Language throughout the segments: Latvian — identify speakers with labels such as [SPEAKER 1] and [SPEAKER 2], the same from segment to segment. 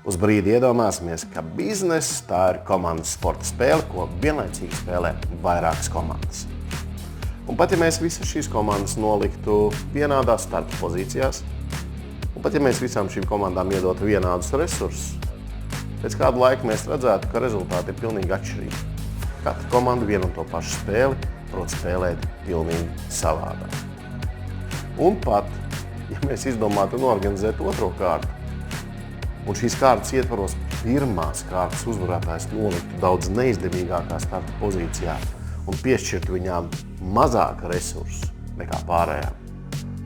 [SPEAKER 1] Uz brīdi iedomāsimies, ka bizness tā ir komandas sporta spēle, ko vienlaicīgi spēlē vairākas komandas. Un pat ja mēs visas šīs komandas noliktu vienādās starta pozīcijās, un pat ja mēs visām šīm komandām iedotu vienādus resursus, pēc kādu laiku mēs redzētu, ka rezultāti ir pilnīgi atšķirīgi. Katra komanda vienu un to pašu spēli prot spēlēt pilnīgi savādāk. Un pat, ja mēs izdomātu un organizētu otro kārtu, un šīs kārtas ietvaros pirmās kārtas uzvarētājs noliktu daudz neizdevīgākā starta pozīcijā un piešķirtu viņām mazāk resursu nekā pārējām.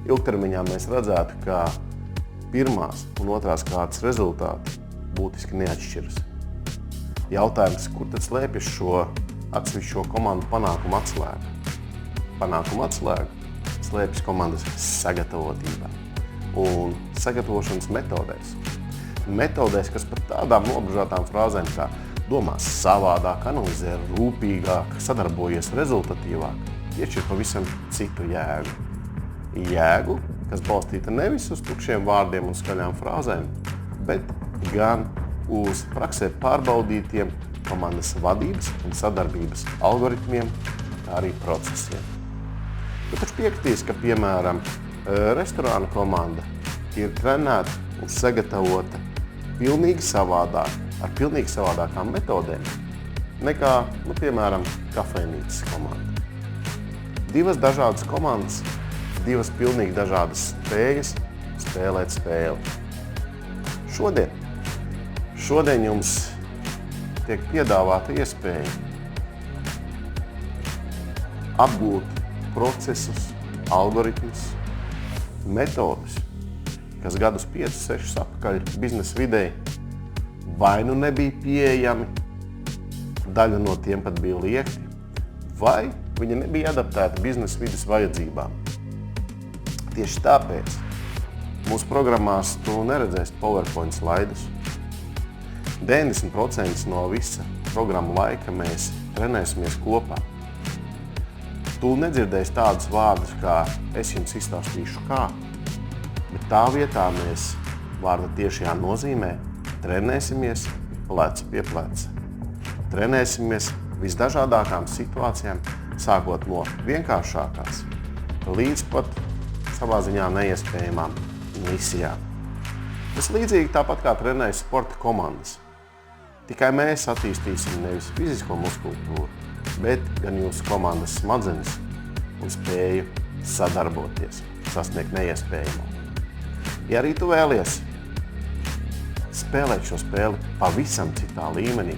[SPEAKER 1] Ilgtermiņā mēs redzētu, ka pirmās un otrās kārtas rezultāti būtiski neatšķiras. Jautājums, kur tad slēpjas šo atsevišķo komandu panākumu atslēgu? Panākumu atslēgu slēpjas komandas sagatavotībā un sagatavošanas metodēs. Metodēs, kas par tādām nobežotām frāzēm kā domās savādāk, analizē rūpīgāk, sadarbojies rezultatīvāk, piešķir pavisam citu jēgu. Jēgu, kas balstīta nevis uz tukšiem vārdiem un skaļām frāzēm, bet gan uz praksē pārbaudītiem komandas vadības un sadarbības algoritmiem, kā arī procesiem. Tu taču piekritīs, ka, piemēram, restorāna komanda ir trenēta un sagatavota pilnīgi savādāk, ar pilnīgi savādākām metodēm nekā, piemēram, kafejnīcas komanda. Divas dažādas komandas, divas pilnīgi dažādas spējas spēlēt spēli. Šodien jums tiek piedāvāta iespēja apgūt procesus, algoritmus, metodus, kas gadus 5-6 atpakaļ biznesa vidē vai nu nebija pieejami, daļa no tiem pat bija liekti, vai viņi nebija adaptēti biznesa vides vajadzībām. Tieši tāpēc mūsu programmās tu neredzēsi PowerPoint slaidus. 90% no visa programmu laika mēs trenēsimies kopā. Tu nedzirdēsi tādus vārdus, kā es jums izstāstīšu kā, bet tā vietā mēs vārda tiešajā nozīmē trenēsimies plecu pie pleca. Trenēsimies visdažādākām situācijām, sākot no vienkāršākās līdz pat savā ziņā neiespējamām misijām. Tas līdzīgi tāpat kā trenējas sporta komandas. Tikai mēs attīstīsim nevis fizisko muskultūru, bet gan jūsu komandas smadzenes un spēju sadarboties, sasniegt neiespējamo. Ja arī tu vēlies spēlēt šo spēli pavisam citā līmenī,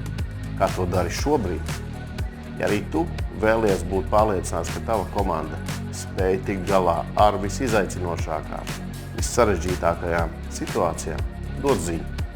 [SPEAKER 1] kā to dari šobrīd, ja arī tu vēlies būt pārliecināts, ka tava komanda spēj tikt galā ar visizaicinošākām, vissarežģītākajām situācijām, dod ziņu.